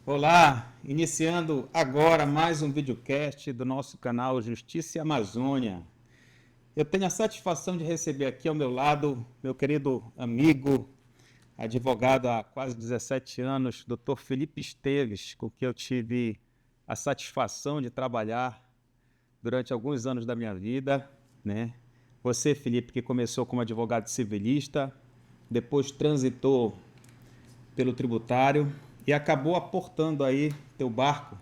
Olá, iniciando agora mais um videocast do nosso canal Justiça e Amazônia. Eu tenho a satisfação de receber aqui ao meu lado meu querido amigo, advogado há quase 17 anos, Dr. Felipe Esteves, com quem eu tive a satisfação de trabalhar durante alguns anos da minha vida, né? Você, Felipe, que começou como advogado civilista, depois transitou pelo tributário e acabou aportando aí teu barco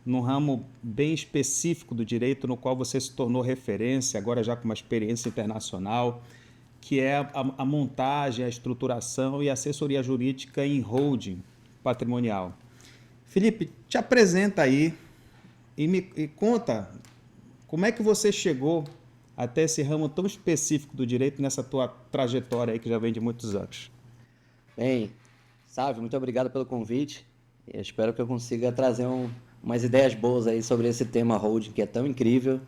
num ramo bem específico do direito, no qual você se tornou referência, agora já com uma experiência internacional, que é a montagem, a estruturação e a assessoria jurídica em holding patrimonial. Felipe, te apresenta aí e conta como é que você chegou até esse ramo tão específico do direito nessa tua trajetória aí que já vem de muitos anos. Bem, Sávio, muito obrigado pelo convite. Eu espero que eu consiga trazer umas ideias boas aí sobre esse tema holding que é tão incrível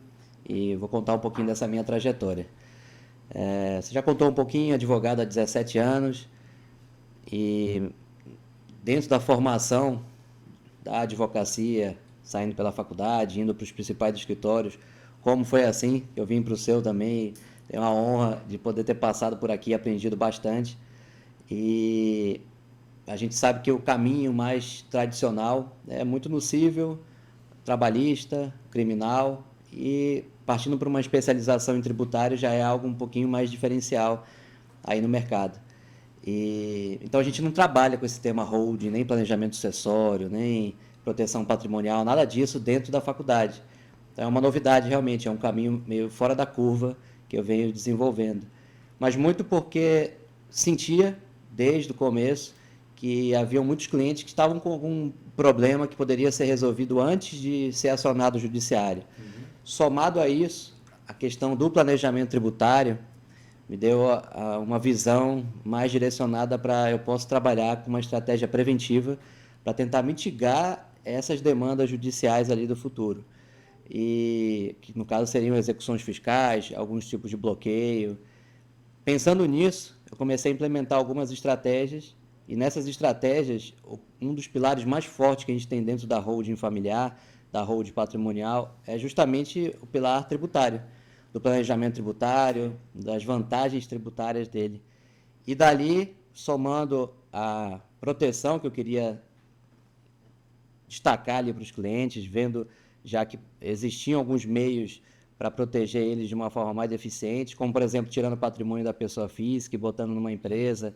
e vou contar um pouquinho dessa minha trajetória. Você já contou um pouquinho, advogado há 17 anos e dentro da formação da advocacia, saindo pela faculdade, indo para os principais escritórios, como foi assim? Eu vim para o seu também, tenho a honra de poder ter passado por aqui e aprendido bastante. E a gente sabe que o caminho mais tradicional é muito no cível, trabalhista, criminal, e partindo para uma especialização em tributário já é algo um pouquinho mais diferencial aí no mercado. Então a gente não trabalha com esse tema holding, nem planejamento sucessório, nem proteção patrimonial, nada disso dentro da faculdade. Então é uma novidade realmente, é um caminho meio fora da curva que eu venho desenvolvendo. Mas muito porque sentia desde o começo que haviam muitos clientes que estavam com algum problema que poderia ser resolvido antes de ser acionado o judiciário. Somado a isso, a questão do planejamento tributário me deu uma visão mais direcionada para eu posso trabalhar com uma estratégia preventiva para tentar mitigar essas demandas judiciais ali do futuro. E que no caso seriam execuções fiscais, alguns tipos de bloqueio. Pensando nisso, eu comecei a implementar algumas estratégias e nessas estratégias, um dos pilares mais fortes que a gente tem dentro da holding familiar, da holding patrimonial, é justamente o pilar tributário, do planejamento tributário, das vantagens tributárias dele. E dali, somando a proteção que eu queria destacar ali para os clientes, vendo já que existiam alguns meios para proteger eles de uma forma mais eficiente, como, por exemplo, tirando o patrimônio da pessoa física e botando numa empresa,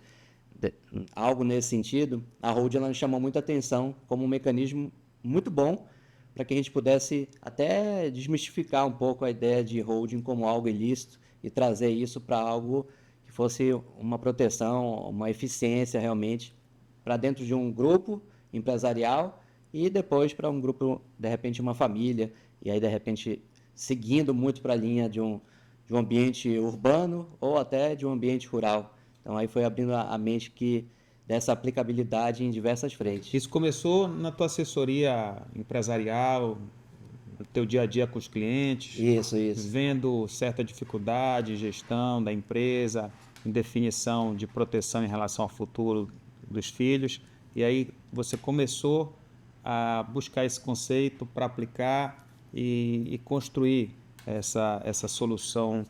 algo nesse sentido, a holding ela chamou muita atenção como um mecanismo muito bom para que a gente pudesse até desmistificar um pouco a ideia de holding como algo ilícito e trazer isso para algo que fosse uma proteção, uma eficiência realmente para dentro de um grupo empresarial e depois para um grupo, de repente, uma família, e aí, de repente, seguindo muito para a linha de um ambiente urbano ou até de um ambiente rural. Então, aí foi abrindo a mente que dessa aplicabilidade em diversas frentes. Isso começou na tua assessoria empresarial, no teu dia a dia com os clientes, Isso. vendo certa dificuldade, gestão da empresa, em definição de proteção em relação ao futuro dos filhos, e aí você começou a buscar esse conceito para aplicar e construir essa solução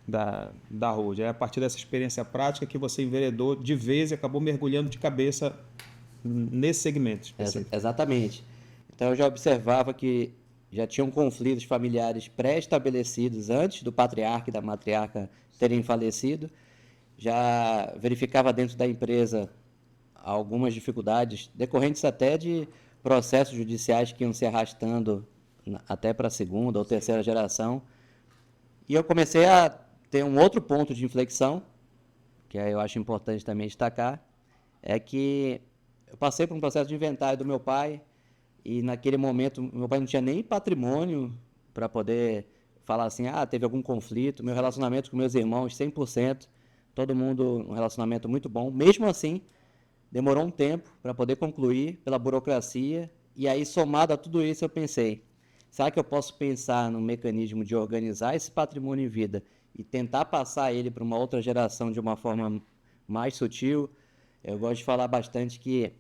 da holding. É a partir dessa experiência prática que você enveredou de vez e acabou mergulhando de cabeça nesse segmento específico. Exatamente. Então eu já observava que já tinham conflitos familiares pré-estabelecidos antes do patriarca e da matriarca terem falecido. Já verificava dentro da empresa algumas dificuldades decorrentes até de processos judiciais que iam se arrastando até para a segunda ou terceira geração. E eu comecei a ter um outro ponto de inflexão, que eu acho importante também destacar, é que eu passei por um processo de inventário do meu pai e naquele momento meu pai não tinha nem patrimônio para poder falar assim, teve algum conflito, meu relacionamento com meus irmãos 100%, todo mundo um relacionamento muito bom, mesmo assim demorou um tempo para poder concluir pela burocracia e aí somado a tudo isso eu pensei, será que eu posso pensar num mecanismo de organizar esse patrimônio em vida e tentar passar ele para uma outra geração de uma forma mais sutil, eu gosto de falar bastante que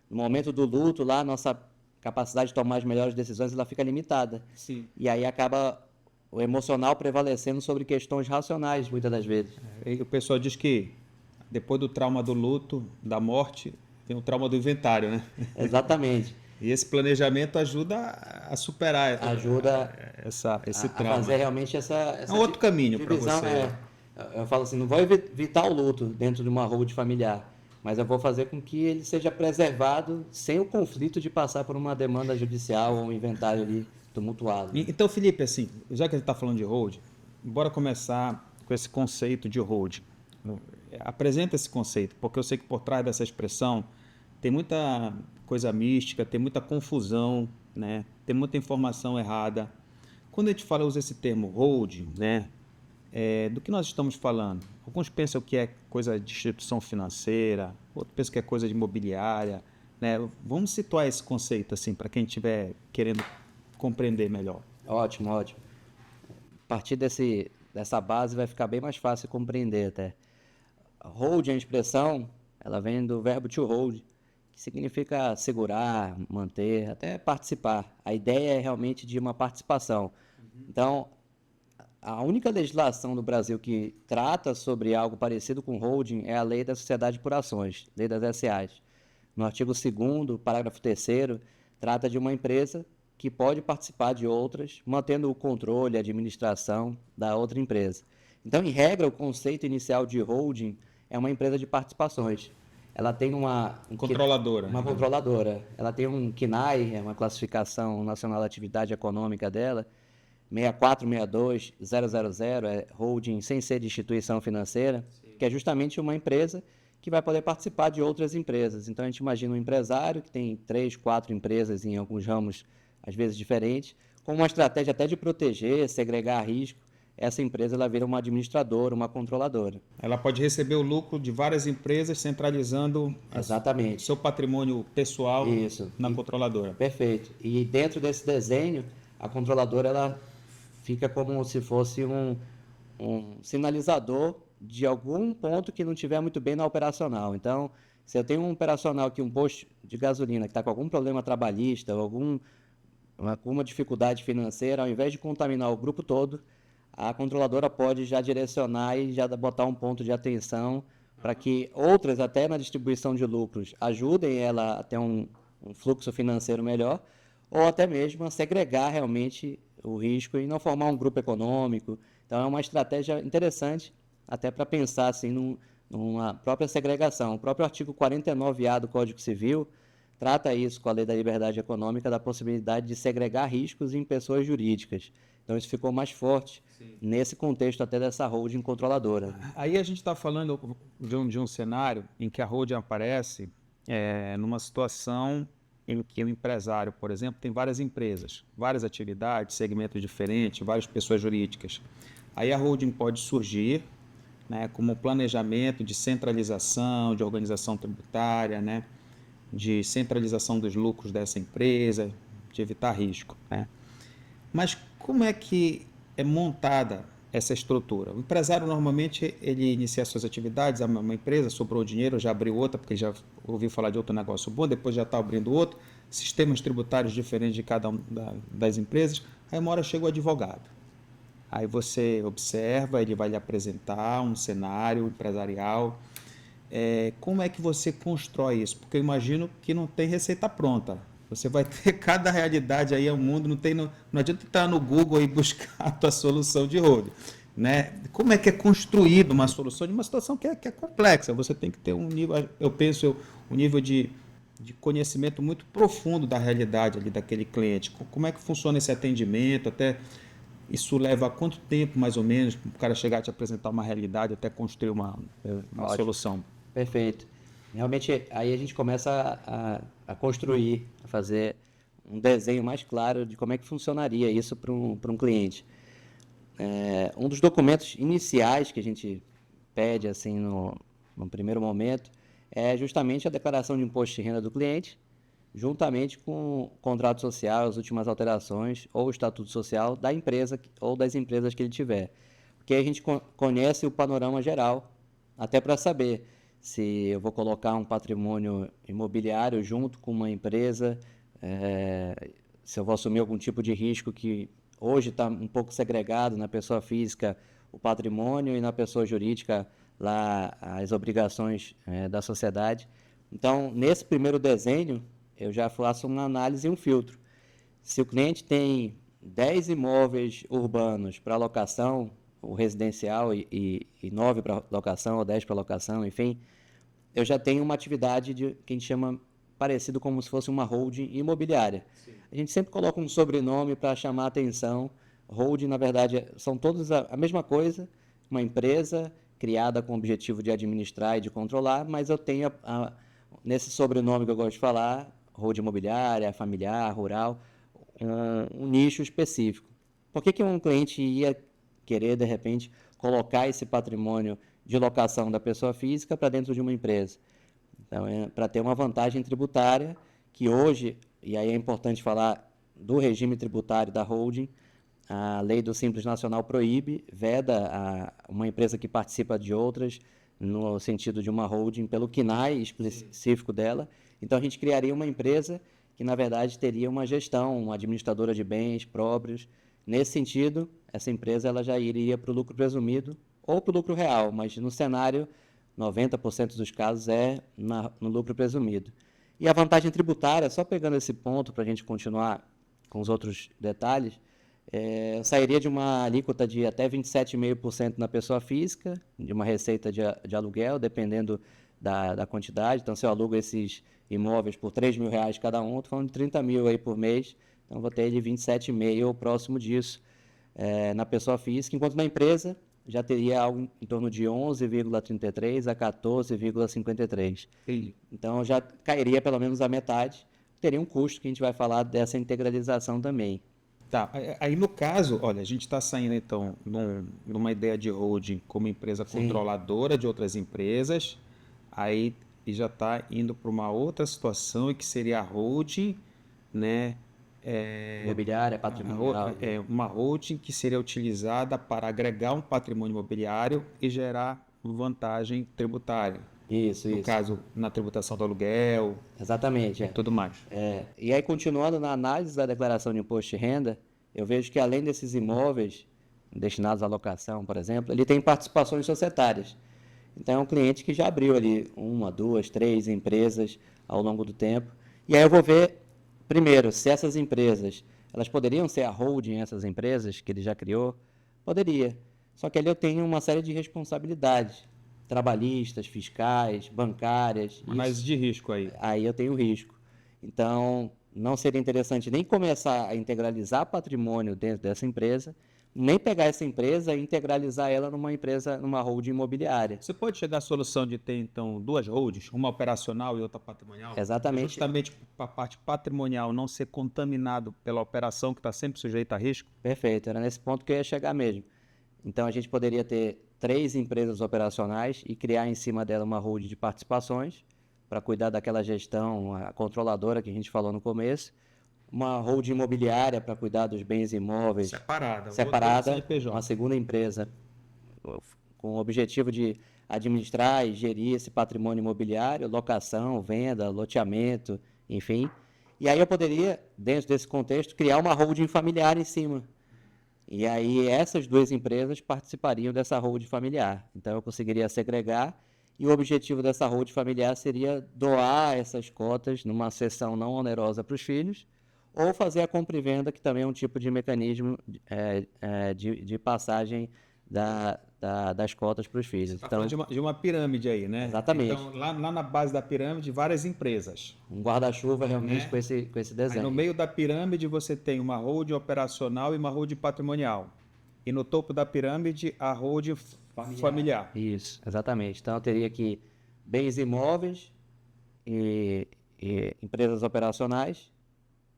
no momento do luto lá, nossa capacidade de tomar as melhores decisões ela fica limitada. Sim. E aí acaba o emocional prevalecendo sobre questões racionais, muitas das vezes. E o pessoal diz que depois do trauma do luto, da morte, tem o trauma do inventário, né? Exatamente. E esse planejamento ajuda a superar Ajuda esse a trauma. fazer realmente essa É um outro caminho para divisão. você. Eu falo assim, não vou evitar o luto dentro de uma hold familiar, mas eu vou fazer com que ele seja preservado sem o conflito de passar por uma demanda judicial ou um inventário ali tumultuado. Então, Felipe, assim, já que a gente está falando de hold, bora começar com esse conceito de hold. Apresenta esse conceito, porque eu sei que por trás dessa expressão tem muita coisa mística, tem muita confusão, né? Tem muita informação errada. Quando a gente usa esse termo hold, né? Do que nós estamos falando? Alguns pensam que é coisa de instituição financeira, outros pensam que é coisa de imobiliária, né? Vamos situar esse conceito assim para quem estiver querendo compreender melhor. Ótimo, ótimo. A partir dessa base vai ficar bem mais fácil compreender até. Hold, a expressão, ela vem do verbo to hold, que significa segurar, manter, até participar. A ideia é realmente de uma participação. Então, a única legislação do Brasil que trata sobre algo parecido com holding é a Lei da Sociedade por Ações, Lei das SAs. No artigo 2º, parágrafo 3º, trata de uma empresa que pode participar de outras, mantendo o controle e a administração da outra empresa. Então, em regra, o conceito inicial de holding é uma empresa de participações. Ela tem controladora. Uma controladora. Ela tem um CNAE, é uma classificação nacional da atividade econômica dela, 6462000, é holding sem ser de instituição financeira, que é justamente uma empresa que vai poder participar de outras empresas. Então, a gente imagina um empresário que tem 3, 4 empresas em alguns ramos, às vezes diferentes, com uma estratégia até de proteger, segregar risco. Essa empresa ela vira uma administradora, uma controladora. Ela pode receber o lucro de várias empresas, centralizando Exatamente. seu patrimônio pessoal na controladora. Perfeito. E dentro desse desenho, a controladora ela fica como se fosse um sinalizador de algum ponto que não estiver muito bem na operacional. Então, se eu tenho um operacional aqui, um posto de gasolina que está com algum problema trabalhista ou alguma dificuldade financeira, ao invés de contaminar o grupo todo, a controladora pode já direcionar e já botar um ponto de atenção para que outras, até na distribuição de lucros, ajudem ela a ter um fluxo financeiro melhor, ou até mesmo a segregar realmente o risco e não formar um grupo econômico. Então, é uma estratégia interessante até para pensar assim, numa própria segregação. O próprio artigo 49A do Código Civil trata isso com a Lei da Liberdade Econômica, da possibilidade de segregar riscos em pessoas jurídicas. Então, isso ficou mais forte nesse contexto até dessa holding controladora. Aí a gente está falando de um cenário em que a holding aparece numa situação em que o empresário, por exemplo, tem várias empresas, várias atividades, segmentos diferentes, várias pessoas jurídicas. Aí a holding pode surgir, né, como um planejamento de centralização, de organização tributária, né, de centralização dos lucros dessa empresa, de evitar risco, né? Mas como é que é montada essa estrutura? O empresário, normalmente, ele inicia suas atividades, uma empresa, sobrou dinheiro, já abriu outra, porque já ouviu falar de outro negócio bom, depois já está abrindo outro, sistemas tributários diferentes de cada uma das empresas, aí uma hora chega o advogado. Aí você observa, ele vai lhe apresentar um cenário empresarial. Como é que você constrói isso? Porque eu imagino que não tem receita pronta. Você vai ter cada realidade aí ao mundo, não adianta estar no Google e buscar a tua solução de holding, né? Como é que é construído uma solução de uma situação que é complexa? Você tem que ter um nível, um nível de conhecimento muito profundo da realidade ali daquele cliente. Como é que funciona esse atendimento? Até isso leva quanto tempo, mais ou menos, para o cara chegar a te apresentar uma realidade até construir uma solução? Perfeito. Realmente, aí a gente começa a construir, a fazer um desenho mais claro de como é que funcionaria isso para um cliente. Um dos documentos iniciais que a gente pede assim no primeiro momento é justamente a declaração de imposto de renda do cliente, juntamente com o contrato social, as últimas alterações ou o estatuto social da empresa ou das empresas que ele tiver. Porque a gente conhece o panorama geral, até para saber se eu vou colocar um patrimônio imobiliário junto com uma empresa, se eu vou assumir algum tipo de risco que hoje está um pouco segregado na pessoa física o patrimônio e na pessoa jurídica lá as obrigações da sociedade. Então, nesse primeiro desenho, eu já faço uma análise e um filtro. Se o cliente tem 10 imóveis urbanos para locação, ou residencial, e 9 para locação, ou 10 para locação, enfim, eu já tenho uma atividade que a gente chama parecido como se fosse uma holding imobiliária. Sim. A gente sempre coloca um sobrenome para chamar a atenção. Holding, na verdade, são todos a mesma coisa, uma empresa criada com o objetivo de administrar e de controlar, mas eu tenho, nesse sobrenome que eu gosto de falar, holding imobiliária, familiar, rural, um nicho específico. Por que um cliente ia querer, de repente, colocar esse patrimônio de locação da pessoa física para dentro de uma empresa? Então, para ter uma vantagem tributária que hoje, e aí é importante falar do regime tributário da holding, a lei do Simples Nacional proíbe, veda uma empresa que participa de outras, no sentido de uma holding, pelo KNAI específico dela. Então, a gente criaria uma empresa que, na verdade, teria uma gestão, uma administradora de bens próprios. Nesse sentido, essa empresa ela já iria para o lucro presumido ou para o lucro real, mas no cenário, 90% dos casos no lucro presumido. E a vantagem tributária, só pegando esse ponto para a gente continuar com os outros detalhes, sairia de uma alíquota de até 27,5% na pessoa física, de uma receita de aluguel, dependendo da quantidade. Então, se eu alugo esses imóveis por R$3.000 cada um, estou falando de 30 mil aí por mês, então vou ter de 27,5% ou próximo disso na pessoa física, enquanto na empresa já teria algo em torno de 11,33% a 14,53%. Então, já cairia pelo menos a metade, teria um custo que a gente vai falar dessa integralização também. Tá, aí no caso, olha, a gente está saindo então numa ideia de holding como empresa controladora de outras empresas, aí já está indo para uma outra situação que seria a holding, né? Imobiliária, patrimonial. Uma holding que seria utilizada para agregar um patrimônio imobiliário e gerar vantagem tributária. Isso. No caso, na tributação do aluguel. Exatamente. E tudo mais. E aí, continuando na análise da declaração de imposto de renda, eu vejo que além desses imóveis destinados à locação, por exemplo, ele tem participações societárias. Então, é um cliente que já abriu ali 1, 2, 3 empresas ao longo do tempo. E aí eu vou ver, primeiro, se essas empresas, elas poderiam ser a holding, essas empresas que ele já criou? Poderia. Só que ali eu tenho uma série de responsabilidades trabalhistas, fiscais, bancárias. Mas de risco aí. Aí eu tenho risco. Então, não seria interessante nem começar a integralizar patrimônio dentro dessa empresa, nem pegar essa empresa e integralizar ela numa empresa, numa holding imobiliária. Você pode chegar à solução de ter, então, duas holdings, uma operacional e outra patrimonial? Exatamente. Justamente para a parte patrimonial não ser contaminado pela operação que está sempre sujeita a risco? Perfeito, era nesse ponto que eu ia chegar mesmo. Então, a gente poderia ter 3 empresas operacionais e criar em cima dela uma holding de participações para cuidar daquela gestão, a controladora que a gente falou no começo, uma holding imobiliária para cuidar dos bens imóveis separada, uma segunda empresa com o objetivo de administrar e gerir esse patrimônio imobiliário, locação, venda, loteamento, enfim. E aí eu poderia, dentro desse contexto, criar uma holding familiar em cima. E aí essas 2 empresas participariam dessa holding familiar. Então eu conseguiria segregar e o objetivo dessa holding familiar seria doar essas cotas numa cessão não onerosa para os filhos ou fazer a compra e venda, que também é um tipo de mecanismo de passagem das cotas para os filhos. Você está falando de uma pirâmide aí, né? Exatamente. Então, lá na base da pirâmide, várias empresas. Um guarda-chuva realmente com esse desenho. Aí no meio da pirâmide você tem uma holding operacional e uma holding patrimonial. E no topo da pirâmide, a holding familiar. Isso, exatamente. Então eu teria aqui bens imóveis e empresas operacionais.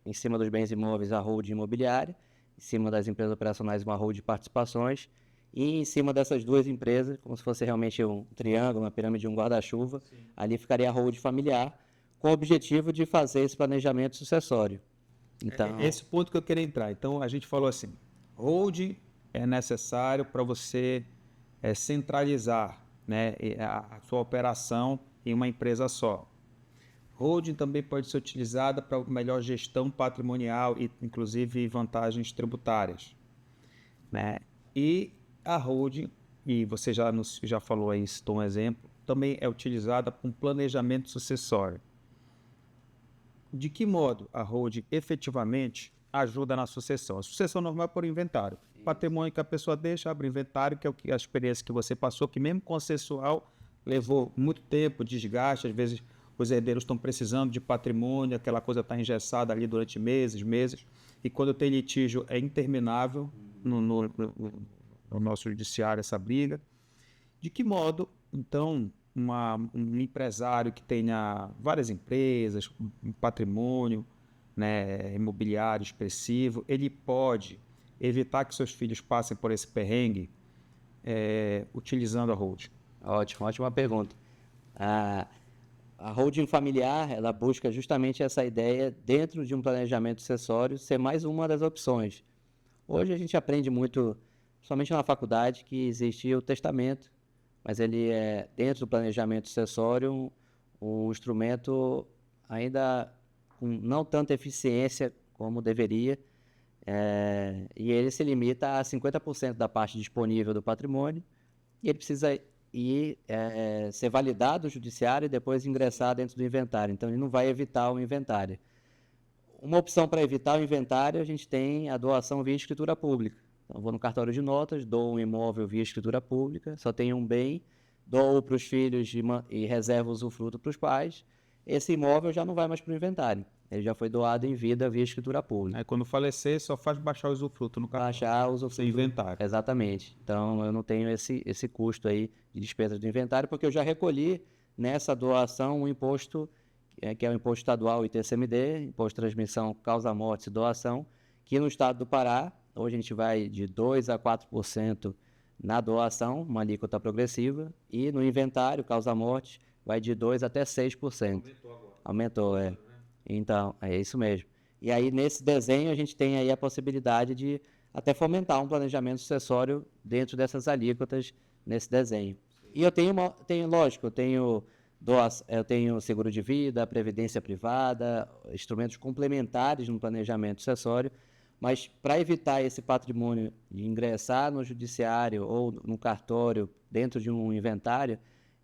Em cima dos bens imóveis, a holding imobiliária. Em cima das empresas operacionais, uma holding de participações. E em cima dessas 2 empresas, como se fosse realmente um triângulo, uma pirâmide, um guarda-chuva, ali ficaria a holding familiar, com o objetivo de fazer esse planejamento sucessório. Então, esse ponto que eu queria entrar. Então, a gente falou assim, holding é necessário para você centralizar né, a sua operação em uma empresa só. Holding também pode ser utilizada para melhor gestão patrimonial e, inclusive, vantagens tributárias, né? E a holding, e você já falou aí, citou um exemplo, também é utilizada para um planejamento sucessório. De que modo a holding efetivamente ajuda na sucessão? A sucessão normal é por inventário. Patrimônio que a pessoa deixa, abre inventário, que é a experiência que você passou, que mesmo consensual levou muito tempo, desgaste, às vezes os herdeiros estão precisando de patrimônio, aquela coisa está engessada ali durante meses, e quando tem litígio é interminável no nosso judiciário essa briga. De que modo, então, um empresário que tenha várias empresas, um patrimônio, né, imobiliário expressivo, ele pode evitar que seus filhos passem por esse perrengue utilizando a holding? Ótimo, ótima pergunta. A holding familiar, ela busca justamente essa ideia, dentro de um planejamento sucessório, ser mais uma das opções. Hoje a gente aprende muito, somente na faculdade, que existe o testamento, mas ele é, dentro do planejamento sucessório, um instrumento ainda com não tanta eficiência como deveria, e ele se limita a 50% da parte disponível do patrimônio, e ele precisa ser validado no judiciário e depois ingressar dentro do inventário. Então, ele não vai evitar o inventário. Uma opção para evitar o inventário, a gente tem a doação via escritura pública. Então, eu vou no cartório de notas, dou um imóvel via escritura pública, só tenho um bem, dou para os filhos e reservo o usufruto para os pais. Esse imóvel já não vai mais para o inventário. Ele já foi doado em vida via escritura pública. Aí, quando falecer, só faz baixar o usufruto no cartório. Baixar o usufruto. Sem inventário. Exatamente. Então, eu não tenho esse custo aí de despesa do inventário, porque eu já recolhi nessa doação um imposto, que é o imposto estadual ITCMD, imposto de transmissão, causa morte e doação, que no estado do Pará, hoje a gente vai de 2% a 4% na doação, uma alíquota progressiva, e no inventário, causa morte, vai de 2% até 6%. Aumentou agora. Aumentou, é. Então, é isso mesmo. E aí, nesse desenho, a gente tem aí a possibilidade de até fomentar um planejamento sucessório dentro dessas alíquotas nesse desenho. E eu lógico, eu tenho seguro de vida, previdência privada, instrumentos complementares no planejamento sucessório, mas para evitar esse patrimônio de ingressar no judiciário ou no cartório dentro de um inventário,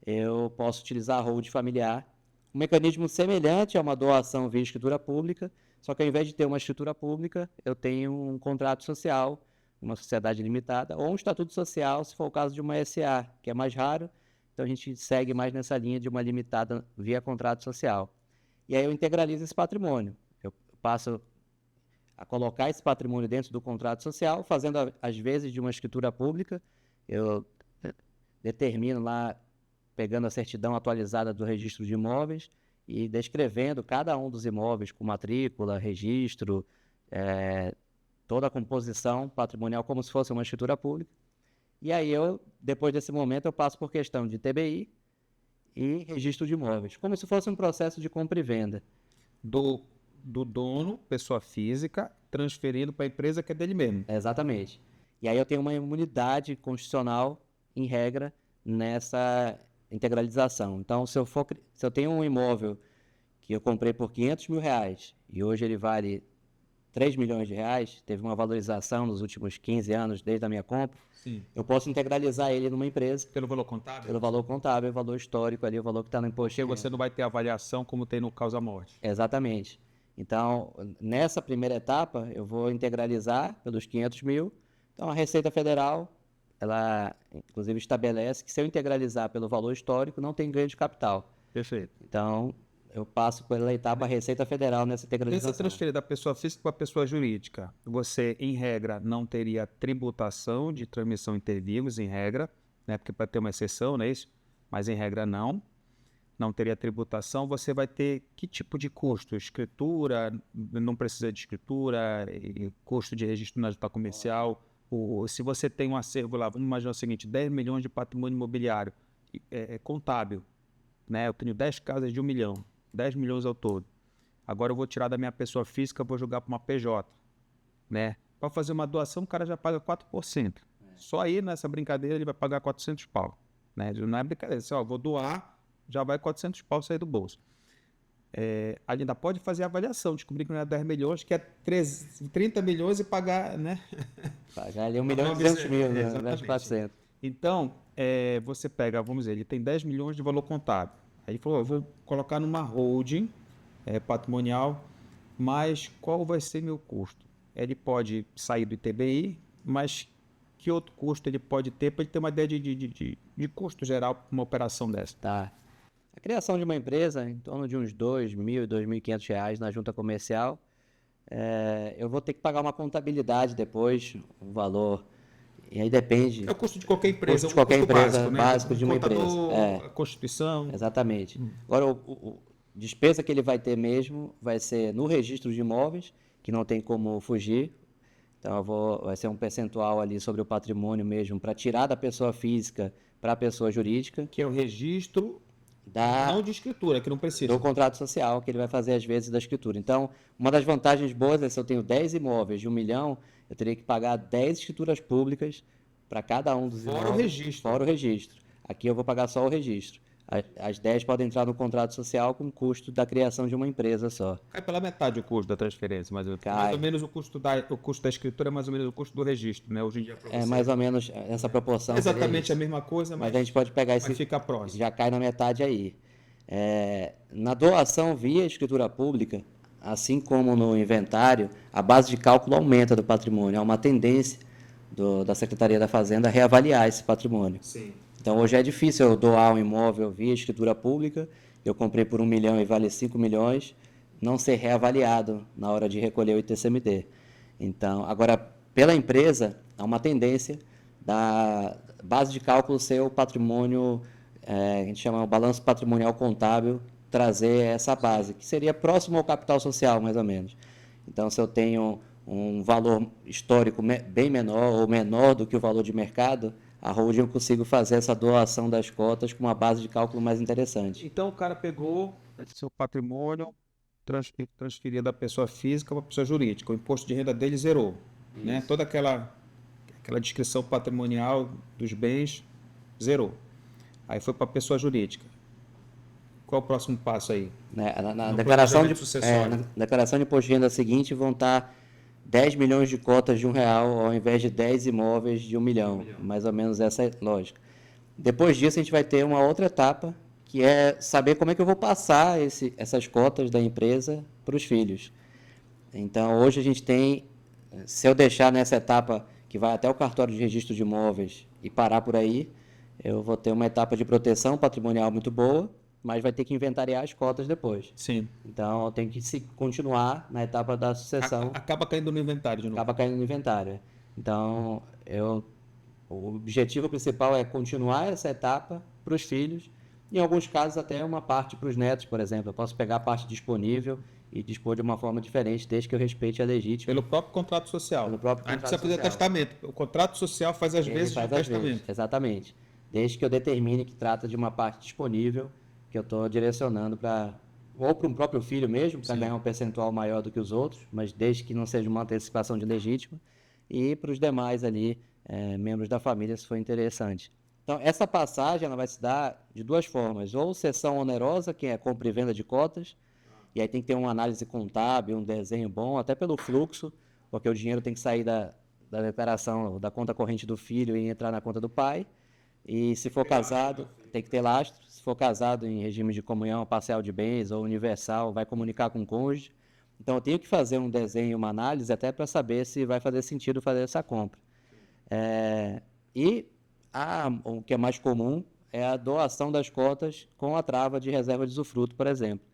eu posso utilizar a holding familiar, um mecanismo semelhante a uma doação via escritura pública, só que ao invés de ter uma escritura pública, eu tenho um contrato social, uma sociedade limitada, ou um estatuto social, se for o caso de uma SA, que é mais raro, então a gente segue mais nessa linha de uma limitada via contrato social. E aí eu integralizo esse patrimônio. Eu passo a colocar esse patrimônio dentro do contrato social, fazendo às vezes de uma escritura pública, eu determino lá, pegando a certidão atualizada do registro de imóveis e descrevendo cada um dos imóveis com matrícula, registro, toda a composição patrimonial como se fosse uma escritura pública. E aí depois desse momento, eu passo por questão de TBI e registro de imóveis, como se fosse um processo de compra e venda. Do dono, pessoa física, transferindo para a empresa que é dele mesmo. Exatamente. E aí eu tenho uma imunidade constitucional, em regra, nessa integralização. Então, se eu tenho um imóvel que eu comprei por R$500.000 e hoje ele vale R$3 milhões, teve uma valorização nos últimos 15 anos desde a minha compra, Sim. Eu posso integralizar ele numa empresa. Pelo valor contábil? Pelo valor contábil, o valor histórico ali, o valor que está no imposto. Porque você não vai ter avaliação como tem no causa-morte. Exatamente. Então, nessa primeira etapa, eu vou integralizar pelos 500 mil. Então, a Receita Federal, ela inclusive estabelece que se eu integralizar pelo valor histórico, não tem ganho de capital. Perfeito. Então, eu passo pela etapa Receita Federal nessa integralização. Nessa transferência da pessoa física para a pessoa jurídica, você, em regra, não teria tributação de transmissão inter vivos, em regra, né? Porque pode ter uma exceção, não é isso? Mas, em regra, não teria tributação. Você vai ter que tipo de custo? Escritura, não precisa de escritura, custo de registro na junta comercial. Se você tem um acervo lá, vamos imaginar o seguinte, 10 milhões de patrimônio imobiliário, contábil, né? Eu tenho 10 casas de 1 milhão, 10 milhões ao todo. Agora eu vou tirar da minha pessoa física, vou jogar para uma PJ, né? Para fazer uma doação, o cara já paga 4%. Só aí, nessa brincadeira, ele vai pagar 400 pau, né? Não é brincadeira. Assim, ó, vou doar, já vai 400 pau sair do bolso. Ainda pode fazer a avaliação, descobrir que não é 10 milhões, que é 30 milhões e pagar, né? Pagar ali 1.200.000, né? Exatamente. 400. Então, você pega, vamos dizer, ele tem 10 milhões de valor contábil. Aí ele falou, eu vou colocar numa holding patrimonial, mas qual vai ser meu custo? Ele pode sair do ITBI, mas que outro custo ele pode ter para ele ter uma ideia de custo geral para uma operação dessa? Tá. A criação de uma empresa, em torno de uns R$ 2.000, R$ 2.500 na junta comercial, eu vou ter que pagar uma contabilidade depois, um valor, e aí depende. É o custo de qualquer empresa, Custo de qualquer empresa, né? básico de uma Contador, empresa. a Constituição. Exatamente. Agora, despesa que ele vai ter mesmo vai ser no registro de imóveis, que não tem como fugir. Então, vai ser um percentual ali sobre o patrimônio mesmo, para tirar da pessoa física para a pessoa jurídica. Que é o registro, não de escritura, que não precisa. Do contrato social, que ele vai fazer às vezes da escritura. Então, uma das vantagens boas é se eu tenho 10 imóveis de 1 milhão, eu teria que pagar 10 escrituras públicas para cada um dos imóveis. Fora o registro. Fora o registro. Aqui eu vou pagar só o registro. As 10 podem entrar no contrato social com o custo da criação de uma empresa só. Cai pela metade o custo da transferência, mais ou menos o custo da escritura é mais ou menos o custo do registro, né? Hoje em dia É mais ou menos essa proporção. Exatamente a mesma coisa, mas a gente pode pegar esse. Fica próximo. Já cai na metade aí. Na doação via escritura pública, assim como no inventário, a base de cálculo aumenta do patrimônio. Há uma tendência da Secretaria da Fazenda a reavaliar esse patrimônio. Sim. Então, hoje é difícil eu doar um imóvel via escritura pública, eu comprei por 1 milhão e vale 5 milhões, não ser reavaliado na hora de recolher o ITCMD. Então, agora, pela empresa, há uma tendência da base de cálculo ser o patrimônio, a gente chama o balanço patrimonial contábil, trazer essa base, que seria próximo ao capital social, mais ou menos. Então, se eu tenho um valor histórico bem menor ou menor do que o valor de mercado, a holding eu consigo fazer essa doação das cotas com uma base de cálculo mais interessante. Então, o cara pegou seu patrimônio, transferiu da pessoa física para a pessoa jurídica. O imposto de renda dele zerou. Né? Toda aquela descrição patrimonial dos bens zerou. Aí foi para a pessoa jurídica. Qual é o próximo passo aí? Na declaração de imposto de renda seguinte vão estar 10 milhões de cotas de R$1 ao invés de 10 imóveis de 1 milhão. Mais ou menos essa é a lógica. Depois disso, a gente vai ter uma outra etapa, que é saber como é que eu vou passar essas cotas da empresa para os filhos. Então, hoje a gente tem, se eu deixar nessa etapa que vai até o cartório de registro de imóveis e parar por aí, eu vou ter uma etapa de proteção patrimonial muito boa, mas vai ter que inventariar as cotas depois. Sim. Então, eu tenho que continuar na etapa da sucessão. Acaba caindo no inventário de novo. Acaba caindo no inventário. Então, o objetivo principal é continuar essa etapa para os filhos. Em alguns casos, até uma parte para os netos, por exemplo. Eu posso pegar a parte disponível e dispor de uma forma diferente, desde que eu respeite a legítima. Pelo próprio contrato social. Pelo próprio contrato precisa fazer testamento. O contrato social faz às vezes o testamento. Exatamente. Desde que eu determine que trata de uma parte disponível, que eu estou direcionando ou para um próprio filho mesmo, para ganhar um percentual maior do que os outros, mas desde que não seja uma antecipação de legítima, e para os demais ali, membros da família, se for interessante. Então, essa passagem ela vai se dar de duas formas, ou cessão onerosa, que é compra e venda de cotas, e aí tem que ter uma análise contábil, um desenho bom, até pelo fluxo, porque o dinheiro tem que sair da declaração, da conta corrente do filho e entrar na conta do pai. E se for casado, tem que ter lastro. Se for casado em regime de comunhão parcial de bens ou universal, vai comunicar com o cônjuge. Então, eu tenho que fazer um desenho, uma análise, até para saber se vai fazer sentido fazer essa compra. O que é mais comum é a doação das cotas com a trava de reserva de usufruto, por exemplo.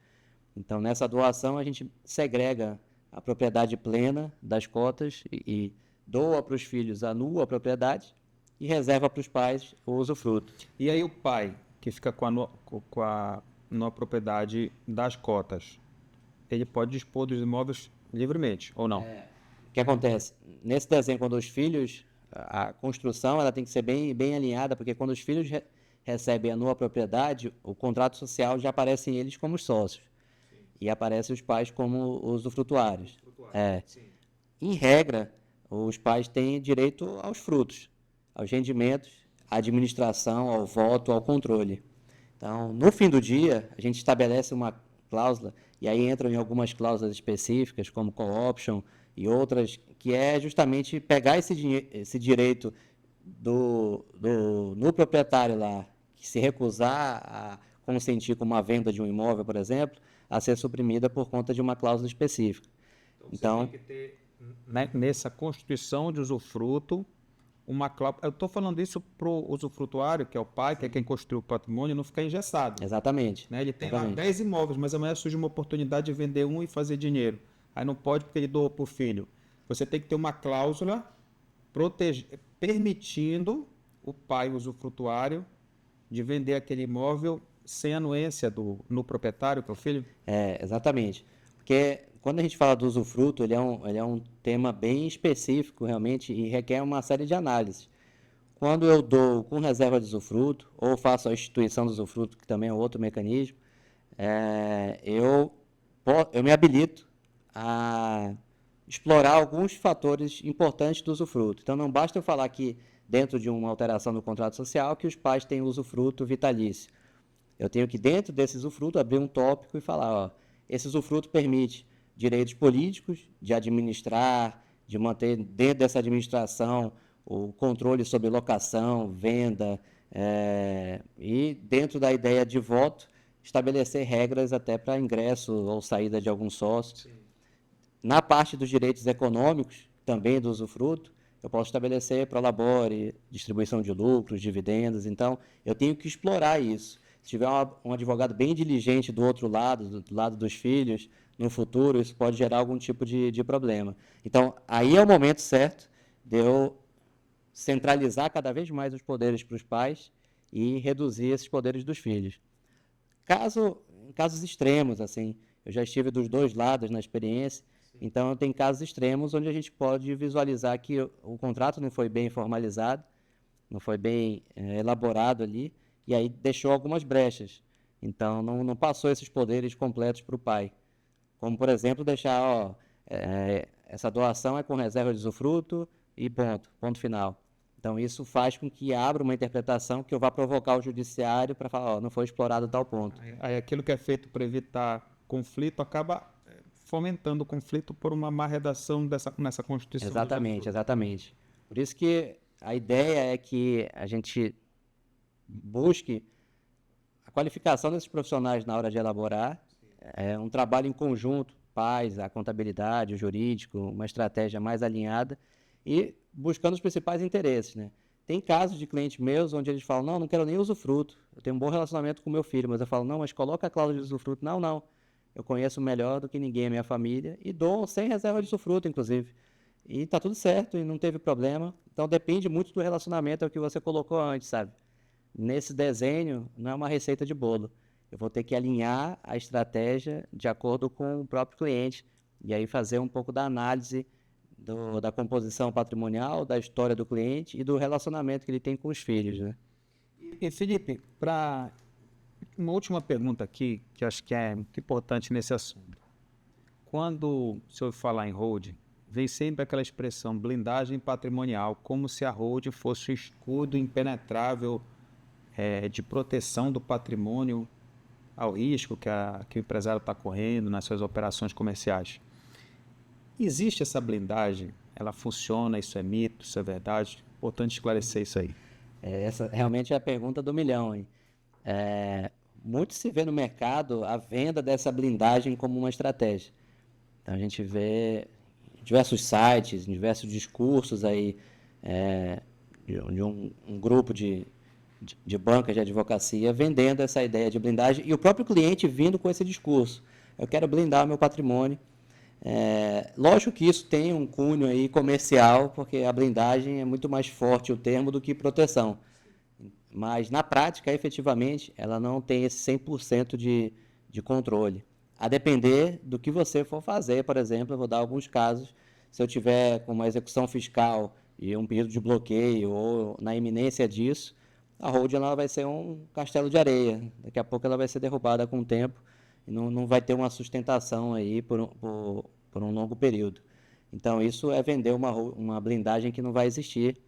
Então, nessa doação, a gente segrega a propriedade plena das cotas e doa para os filhos, anula a propriedade e reserva para os pais o usufruto. E aí o pai, que fica com a propriedade das cotas, ele pode dispor dos imóveis livremente, ou não? O que acontece? Nesse desenho, quando os filhos, a construção ela tem que ser bem, bem alinhada, porque quando os filhos recebem a nua propriedade, o contrato social já aparece em eles como sócios. Sim. E aparece os pais como usufrutuários. Em regra, os pais têm direito aos frutos, aos rendimentos, à administração, ao voto, ao controle. Então, no fim do dia, a gente estabelece uma cláusula, e aí entram em algumas cláusulas específicas, como call option e outras, que é justamente pegar esse direito no proprietário lá, que se recusar a consentir com uma venda de um imóvel, por exemplo, a ser suprimida por conta de uma cláusula específica. Então, você tem que ter, né, nessa constituição de usufruto, uma cláusula. Eu estou falando isso para o usufrutuário, que é o pai, que é quem construiu o patrimônio, não ficar engessado. Exatamente. Né? Ele tem lá Exatamente. 10 imóveis, mas amanhã surge uma oportunidade de vender um e fazer dinheiro. Aí não pode porque ele doou para o filho. Você tem que ter uma cláusula permitindo o pai usufrutuário de vender aquele imóvel sem anuência no proprietário, que é o filho. Exatamente. Porque quando a gente fala do usufruto, ele é um tema bem específico, realmente, e requer uma série de análises. Quando eu dou com reserva de usufruto, ou faço a instituição do usufruto, que também é outro mecanismo, eu me habilito a explorar alguns fatores importantes do usufruto. Então, não basta eu falar que, dentro de uma alteração do contrato social, que os pais têm usufruto vitalício. Eu tenho que, dentro desse usufruto, abrir um tópico e falar, ó, esse usufruto permite direitos políticos de administrar, de manter dentro dessa administração o controle sobre locação, venda, e dentro da ideia de voto, estabelecer regras até para ingresso ou saída de algum sócio. Sim. Na parte dos direitos econômicos, também do usufruto, eu posso estabelecer prolabore, distribuição de lucros, dividendos. Então, eu tenho que explorar isso. Se tiver um advogado bem diligente do outro lado, do lado dos filhos, no futuro, isso pode gerar algum tipo de problema. Então, aí é o momento certo de eu centralizar cada vez mais os poderes para os pais e reduzir esses poderes dos filhos. Em casos extremos, assim, eu já estive dos dois lados na experiência, então tem casos extremos onde a gente pode visualizar que o contrato não foi bem formalizado, não foi bem elaborado ali, e aí deixou algumas brechas. Então, não passou esses poderes completos para o pai. Como, por exemplo, deixar, ó, essa doação é com reserva de usufruto e ponto final. Então, isso faz com que abra uma interpretação que eu vá provocar o judiciário para falar, ó, não foi explorado tal ponto. Aí aquilo que é feito para evitar conflito acaba fomentando o conflito por uma má redação nessa Constituição. Exatamente, exatamente. Por isso que a ideia é que a gente busque a qualificação desses profissionais na hora de elaborar, um trabalho em conjunto, pais, a contabilidade, o jurídico, uma estratégia mais alinhada e buscando os principais interesses, né? Tem casos de clientes meus onde eles falam, não quero nem usufruto, eu tenho um bom relacionamento com meu filho, mas eu falo, não, mas coloca a cláusula de usufruto. Não, eu conheço melhor do que ninguém a minha família e dou sem reserva de usufruto, inclusive. E está tudo certo e não teve problema. Então depende muito do relacionamento, é o que você colocou antes, sabe? Nesse desenho não é uma receita de bolo. Eu vou ter que alinhar a estratégia de acordo com o próprio cliente e aí fazer um pouco da análise da composição patrimonial, da história do cliente e do relacionamento que ele tem com os filhos, né? E Felipe, para uma última pergunta aqui, que eu acho que é muito importante nesse assunto. Quando o senhor falar em holding, vem sempre aquela expressão blindagem patrimonial, como se a holding fosse um escudo impenetrável de proteção do patrimônio ao risco que o empresário está correndo nas suas operações comerciais. Existe essa blindagem? Ela funciona? Isso é mito? Isso é verdade? Importante esclarecer isso aí. Essa realmente é a pergunta do milhão, hein? Muito se vê no mercado a venda dessa blindagem como uma estratégia. Então a gente vê diversos sites, diversos discursos aí de um grupo de bancas de advocacia vendendo essa ideia de blindagem e o próprio cliente vindo com esse discurso. Eu quero blindar meu patrimônio. Lógico que isso tem um cunho aí comercial, porque a blindagem é muito mais forte o termo do que proteção. Mas, na prática, efetivamente, ela não tem esse 100% de controle. A depender do que você for fazer, por exemplo, eu vou dar alguns casos. Se eu tiver com uma execução fiscal e um pedido de bloqueio ou na iminência disso, a holding ela vai ser um castelo de areia. Daqui a pouco ela vai ser derrubada com o tempo e não vai ter uma sustentação aí por um longo período. Então, isso é vender uma blindagem que não vai existir.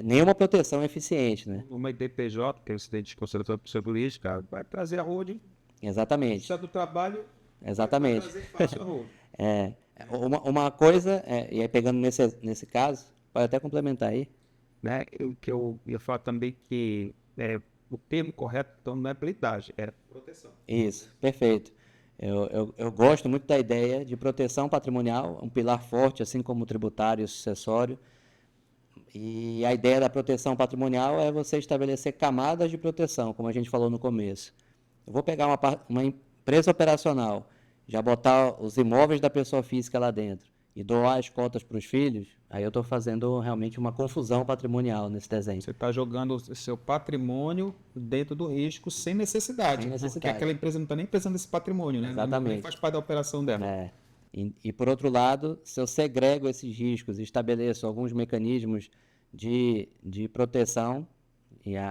nenhuma proteção eficiente, né? Uma IDPJ, que é o incidente de consideração de pessoa jurídica, vai trazer a holding, Exatamente, precisa do trabalho, vai exatamente. trazer fácil a holding. É, uma coisa, e aí pegando nesse caso, pode até complementar aí. Né? O que eu ia falar também que o termo correto então, não é blindagem, é proteção. Isso, perfeito. Eu gosto muito da ideia de proteção patrimonial, um pilar forte, assim como o tributário e o sucessório. E a ideia da proteção patrimonial é você estabelecer camadas de proteção, como a gente falou no começo. Eu vou pegar uma empresa operacional, já botar os imóveis da pessoa física lá dentro e doar as cotas para os filhos, aí eu estou fazendo realmente uma confusão patrimonial nesse desenho. Você está jogando o seu patrimônio dentro do risco sem necessidade, Sem porque necessidade. aquela empresa não está nem pensando nesse patrimônio, né? Exatamente. Nem faz parte da operação dela. E, por outro lado, se eu segrego esses riscos e estabeleço alguns mecanismos de proteção,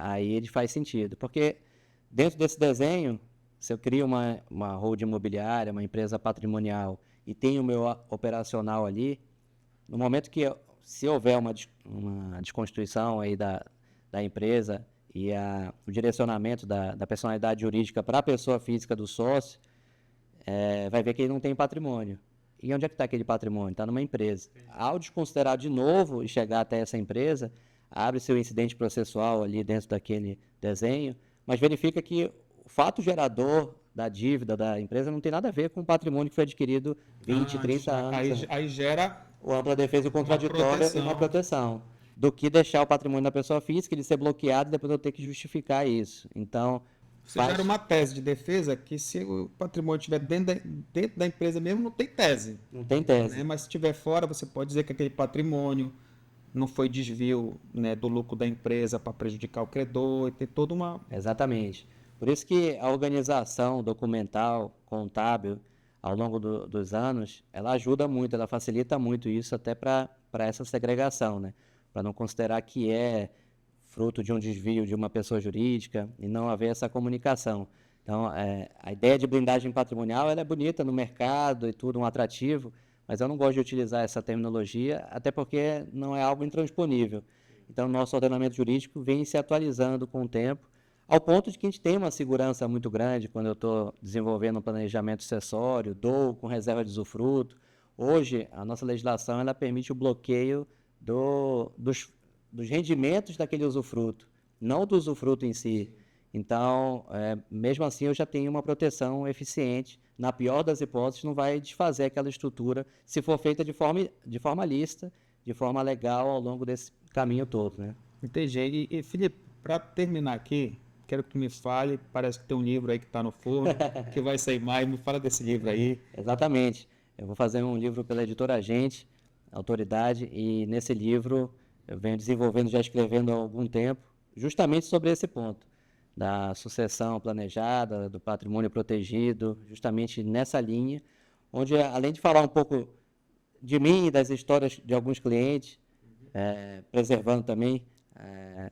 aí ele faz sentido. Porque dentro desse desenho, se eu crio uma holding imobiliária, uma empresa patrimonial e tenho o meu operacional ali, no momento que, se houver uma desconstituição aí da empresa e o direcionamento da personalidade jurídica para a pessoa física do sócio, vai ver que ele não tem patrimônio. E onde é que está aquele patrimônio? Está numa empresa. Ao desconsiderar de novo e chegar até essa empresa, abre-se o incidente processual ali dentro daquele desenho, mas verifica que o fato gerador da dívida da empresa não tem nada a ver com o patrimônio que foi adquirido 20, 30 anos. Aí gera O ampla defesa e contraditória e uma proteção. Do que deixar o patrimônio da pessoa física, ele ser bloqueado e depois eu ter que justificar isso. Então, Você gera uma tese de defesa que se o patrimônio estiver dentro da empresa mesmo, não tem tese. Não tem tese. Né? Mas se estiver fora, você pode dizer que aquele patrimônio não foi desvio, né, do lucro da empresa para prejudicar o credor, e tem toda uma... Exatamente. Por isso que a organização documental, contábil, ao longo dos anos, ela ajuda muito, ela facilita muito isso até para essa segregação, né? Para não considerar que é fruto de um desvio de uma pessoa jurídica e não haver essa comunicação. Então, a ideia de blindagem patrimonial ela é bonita no mercado e tudo, um atrativo, mas eu não gosto de utilizar essa terminologia, até porque não é algo intransponível. Então, nosso ordenamento jurídico vem se atualizando com o tempo, ao ponto de que a gente tem uma segurança muito grande quando eu estou desenvolvendo um planejamento sucessório, dou com reserva de usufruto. Hoje, a nossa legislação ela permite o bloqueio dos rendimentos daquele usufruto, não do usufruto em si. Então, mesmo assim, eu já tenho uma proteção eficiente. Na pior das hipóteses, não vai desfazer aquela estrutura se for feita de forma lícita, de forma legal ao longo desse caminho todo, né? Entendi. E Felipe, para terminar aqui, quero que me fale, parece que tem um livro aí que está no forno, que vai sair mais, me fala desse livro aí. Exatamente. Eu vou fazer um livro pela editora Agente, Autoridade, e nesse livro eu venho desenvolvendo, já escrevendo há algum tempo, justamente sobre esse ponto, da sucessão planejada, do patrimônio protegido, justamente nessa linha, onde, além de falar um pouco de mim e das histórias de alguns clientes, preservando também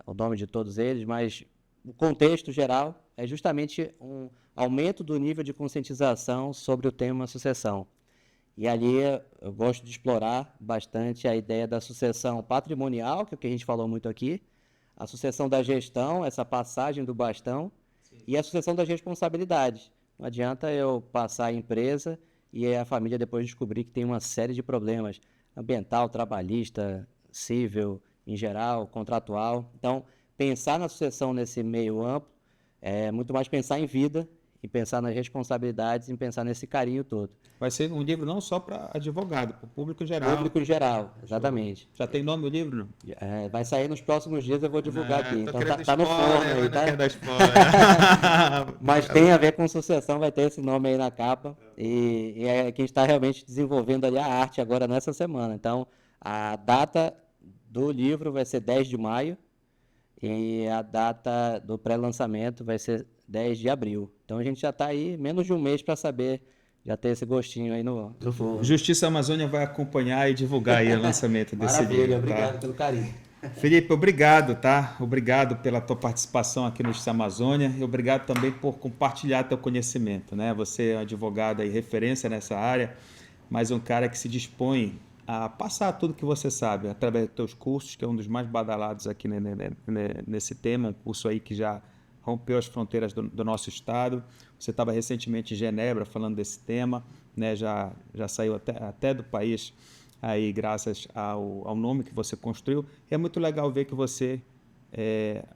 o nome de todos eles, mas o contexto geral é justamente um aumento do nível de conscientização sobre o tema sucessão. E ali eu gosto de explorar bastante a ideia da sucessão patrimonial, que é o que a gente falou muito aqui, a sucessão da gestão, essa passagem do bastão, e a sucessão das responsabilidades. Não adianta eu passar a empresa e a família depois descobrir que tem uma série de problemas, ambiental, trabalhista, civil, em geral, contratual. Então, pensar na sucessão nesse meio amplo é muito mais pensar em vida e pensar nas responsabilidades e pensar nesse carinho todo. Vai ser um livro não só para advogado, para o público em geral. Público em geral, exatamente. Já tem nome o livro? Não? Vai sair nos próximos dias, eu vou divulgar aqui. Tô Então querendo tá no spoiler, forno aí, mas tá? não quero dar spoiler. Mas tem a ver com sucessão, vai ter esse nome aí na capa. E é que a gente está realmente desenvolvendo ali a arte agora nessa semana. Então, a data do livro vai ser 10 de maio e a data do pré-lançamento vai ser 10 de abril. Então, a gente já está aí menos de um mês para saber, já ter esse gostinho aí no forno. Justiça Amazônia vai acompanhar e divulgar aí o lançamento desse livro. Maravilha, obrigado pelo carinho. Felipe, obrigado, tá? Obrigado pela tua participação aqui no Justiça Amazônia e obrigado também por compartilhar teu conhecimento, né? Você é um advogado e referência nessa área, mas um cara que se dispõe a passar tudo que você sabe através dos teus cursos, que é um dos mais badalados aqui nesse tema, um curso aí que já rompeu as fronteiras do nosso estado. Você estava recentemente em Genebra falando desse tema, né? Já saiu até do país aí graças ao nome que você construiu. E é muito legal ver que você,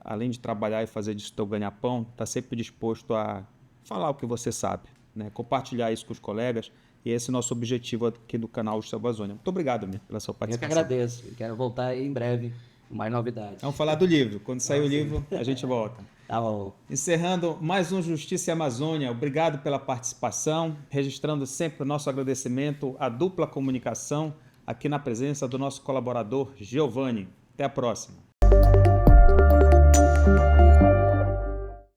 além de trabalhar e fazer disso teu ganha-pão, está sempre disposto a falar o que você sabe, né? Compartilhar isso com os colegas. E esse é o nosso objetivo aqui do canal Justiça Amazônia. Muito obrigado, Mir, pela sua Eu que participação. agradeço. Quero voltar aí em breve com mais novidades. Vamos falar do livro. Quando sair o livro, a gente volta. Tá bom. Encerrando mais um Justiça e Amazônia, obrigado pela participação, registrando sempre o nosso agradecimento à dupla comunicação, aqui na presença do nosso colaborador Giovanni. Até a próxima.